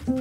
Hey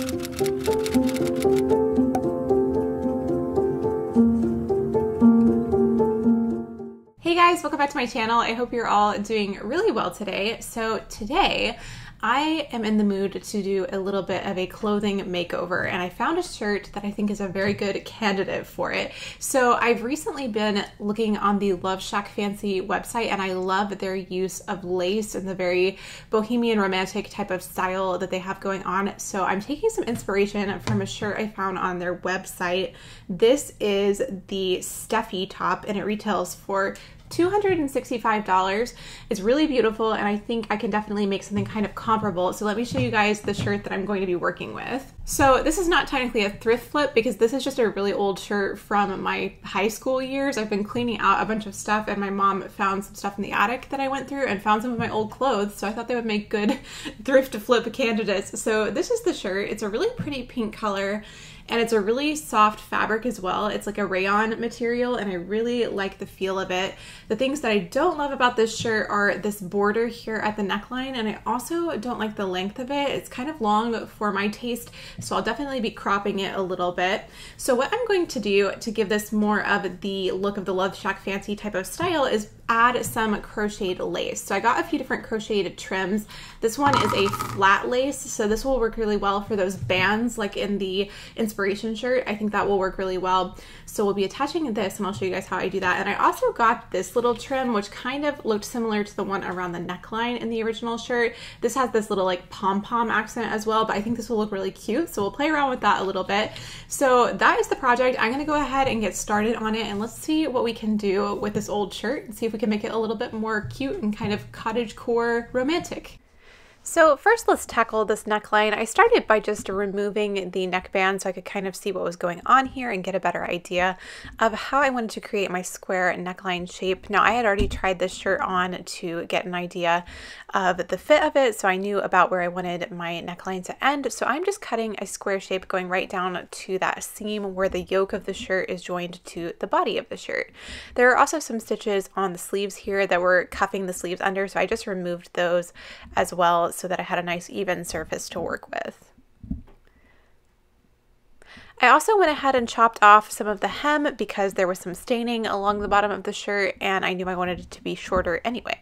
guys, welcome back to my channel. I hope you're all doing really well today. So today I am in the mood to do a little bit of a clothing makeover, and I found a shirt that I think is a very good candidate for it. So I've recently been looking on the LoveShackFancy website, and I love their use of lace and the very bohemian romantic type of style that they have going on. So I'm taking some inspiration from a shirt I found on their website. This is the Steffi top, and it retails for $265. It's really beautiful, and I think I can definitely make something kind of comparable. So let me show you guys the shirt that I'm going to be working with. So this is not technically a thrift flip because this is just a really old shirt from my high school years. I've been cleaning out a bunch of stuff, and my mom found some stuff in the attic that I went through and found some of my old clothes, so I thought they would make good thrift flip candidates. So this is the shirt. It's a really pretty pink color, and it's a really soft fabric as well. It's like a rayon material, and I really like the feel of it. The things that I don't love about this shirt are this border here at the neckline, and I also don't like the length of it. It's kind of long for my taste, so I'll definitely be cropping it a little bit. So what I'm going to do to give this more of the look of the LoveShackFancy type of style is add some crocheted lace. So I got a few different crocheted trims. This one is a flat lace, so this will work really well for those bands like in the inspiration shirt. I think that will work really well. So we'll be attaching this, and I'll show you guys how I do that. And I also got this little trim, which kind of looked similar to the one around the neckline in the original shirt. This has this little like pom-pom accent as well, but I think this will look really cute. So we'll play around with that a little bit. So that is the project. I'm gonna go ahead and get started on it, and let's see what we can do with this old shirt and see if we can make it a little bit more cute and kind of cottagecore romantic. So first let's tackle this neckline. I started by just removing the neckband so I could kind of see what was going on here and get a better idea of how I wanted to create my square neckline shape. Now I had already tried this shirt on to get an idea of the fit of it, so I knew about where I wanted my neckline to end. So I'm just cutting a square shape going right down to that seam where the yoke of the shirt is joined to the body of the shirt. There are also some stitches on the sleeves here that were cuffing the sleeves under, so I just removed those as well, so that I had a nice even surface to work with. I also went ahead and chopped off some of the hem because there was some staining along the bottom of the shirt, and I knew I wanted it to be shorter anyway.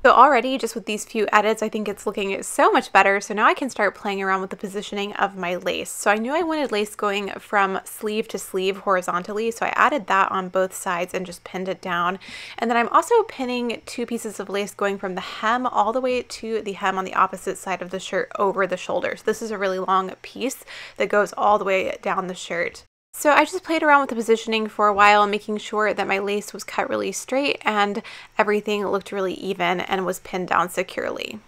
So already, just with these few edits, I think it's looking so much better. So now I can start playing around with the positioning of my lace. So I knew I wanted lace going from sleeve to sleeve horizontally, so I added that on both sides and just pinned it down. And then I'm also pinning two pieces of lace going from the hem all the way to the hem on the opposite side of the shirt over the shoulders. This is a really long piece that goes all the way down the shirt. So I just played around with the positioning for a while, making sure that my lace was cut really straight and everything looked really even and was pinned down securely.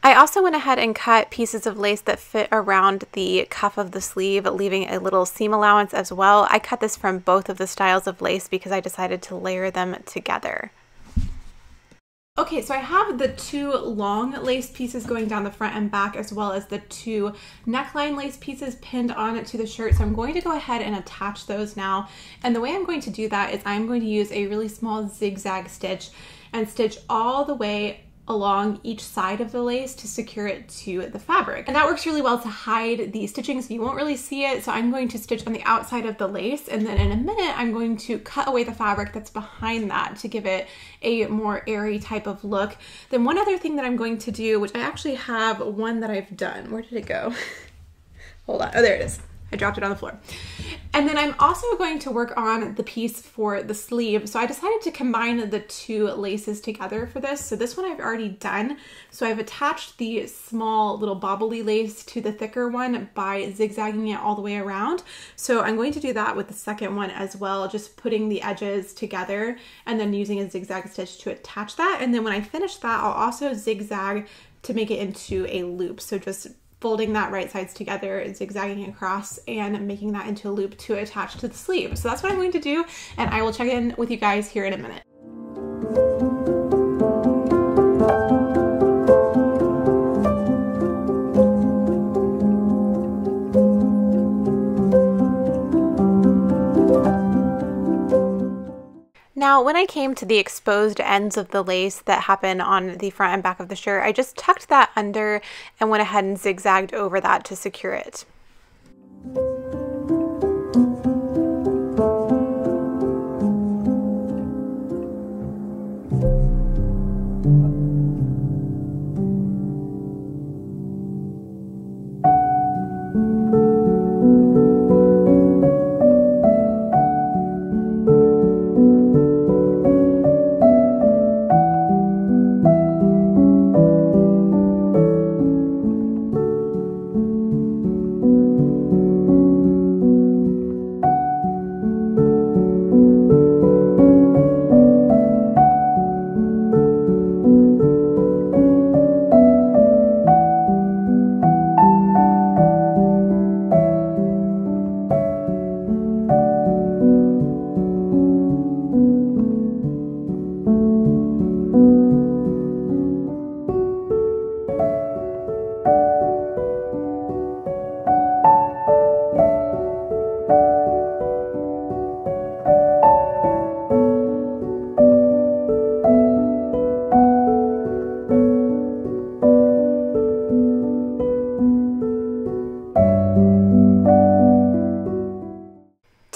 I also went ahead and cut pieces of lace that fit around the cuff of the sleeve, leaving a little seam allowance as well. I cut this from both of the styles of lace because I decided to layer them together. Okay, so I have the two long lace pieces going down the front and back, as well as the two neckline lace pieces pinned on to the shirt. So I'm going to go ahead and attach those now. And the way I'm going to do that is I'm going to use a really small zigzag stitch and stitch all the way along each side of the lace to secure it to the fabric. And that works really well to hide the stitching so you won't really see it. So I'm going to stitch on the outside of the lace, and then in a minute I'm going to cut away the fabric that's behind that to give it a more airy type of look. Then one other thing that I'm going to do, which I actually have one that I've done. Where did it go? Hold on. Oh, there it is. I dropped it on the floor. And then I'm also going to work on the piece for the sleeve. So I decided to combine the two laces together for this. So this one I've already done. So I've attached the small little bobbly lace to the thicker one by zigzagging it all the way around. So I'm going to do that with the second one as well, just putting the edges together and then using a zigzag stitch to attach that. And then when I finish that, I'll also zigzag to make it into a loop. So just folding that right sides together, zigzagging across, and making that into a loop to attach to the sleeve. So that's what I'm going to do, and I will check in with you guys here in a minute. Now, when I came to the exposed ends of the lace that happen on the front and back of the shirt, I just tucked that under and went ahead and zigzagged over that to secure it.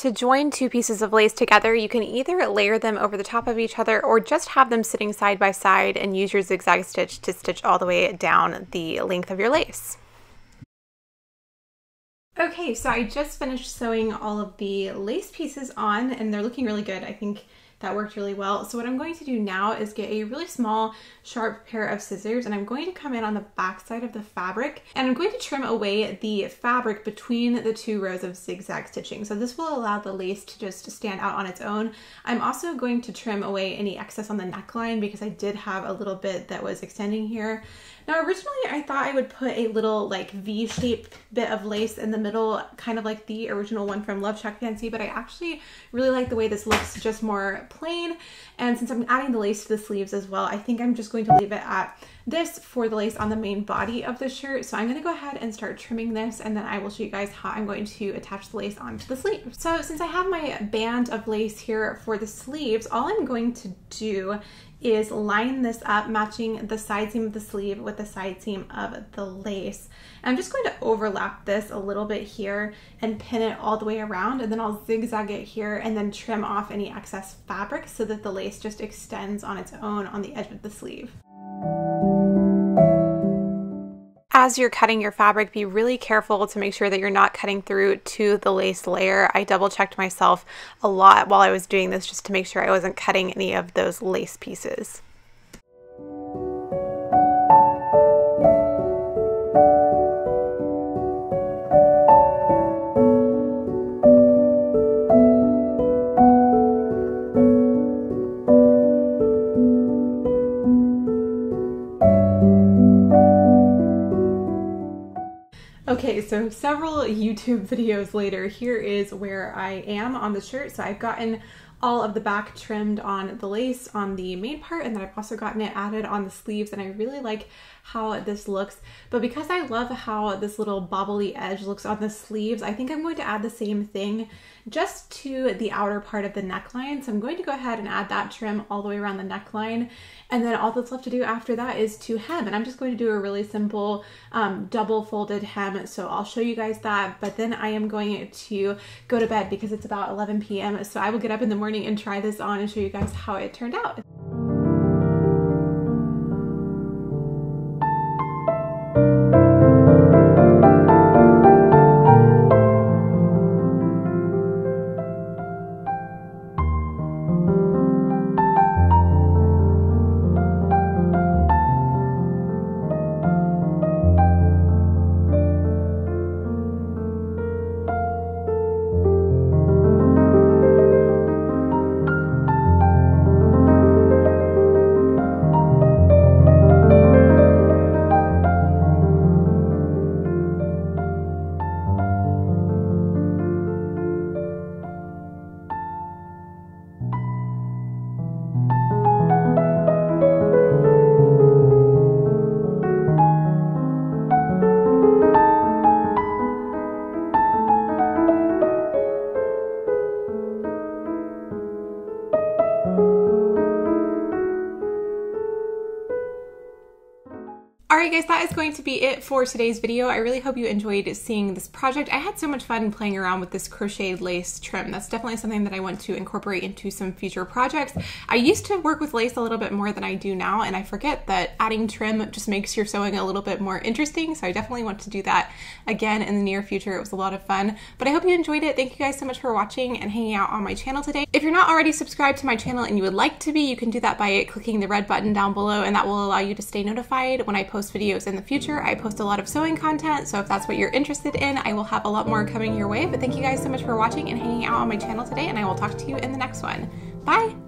To join two pieces of lace together, you can either layer them over the top of each other or just have them sitting side by side and use your zigzag stitch to stitch all the way down the length of your lace. Okay, so I just finished sewing all of the lace pieces on and they're looking really good. I think that worked really well. So what I'm going to do now is get a really small, sharp pair of scissors and I'm going to come in on the back side of the fabric and I'm going to trim away the fabric between the two rows of zigzag stitching. So this will allow the lace to just stand out on its own. I'm also going to trim away any excess on the neckline because I did have a little bit that was extending here. Now originally I thought I would put a little like V-shaped bit of lace in the middle, kind of like the original one from LoveShackFancy, but I actually really like the way this looks just more plain. And since I'm adding the lace to the sleeves as well, I think I'm just going to leave it at this for the lace on the main body of the shirt. So I'm going to go ahead and start trimming this and then I will show you guys how I'm going to attach the lace onto the sleeve. So since I have my band of lace here for the sleeves, all I'm going to do is line this up, matching the side seam of the sleeve with the side seam of the lace. And I'm just going to overlap this a little bit here and pin it all the way around, and then I'll zigzag it here and then trim off any excess fabric so that the lace just extends on its own on the edge of the sleeve. As you're cutting your fabric, be really careful to make sure that you're not cutting through to the lace layer. I double checked myself a lot while I was doing this just to make sure I wasn't cutting any of those lace pieces. Okay, so several YouTube videos later, here is where I am on the shirt. So I've gotten all of the back trimmed on the lace on the main part, and then I've also gotten it added on the sleeves, and I really like how this looks. But because I love how this little bobbly edge looks on the sleeves, I think I'm going to add the same thing just to the outer part of the neckline. So I'm going to go ahead and add that trim all the way around the neckline, and then all that's left to do after that is to hem. And I'm just going to do a really simple double folded hem, so I'll show you guys that. But then I am going to go to bed because it's about 11 p.m. so I will get up in the morning and try this on and show you guys how it turned out. Alright guys, that is going to be it for today's video. I really hope you enjoyed seeing this project. I had so much fun playing around with this crocheted lace trim. That's definitely something that I want to incorporate into some future projects. I used to work with lace a little bit more than I do now, and I forget that adding trim just makes your sewing a little bit more interesting, so I definitely want to do that again in the near future. It was a lot of fun, but I hope you enjoyed it. Thank you guys so much for watching and hanging out on my channel today. If you're not already subscribed to my channel and you would like to be, you can do that by clicking the red button down below, and that will allow you to stay notified when I post videos in the future. I post a lot of sewing content, so if that's what you're interested in, I will have a lot more coming your way. But thank you guys so much for watching and hanging out on my channel today, and I will talk to you in the next one. Bye!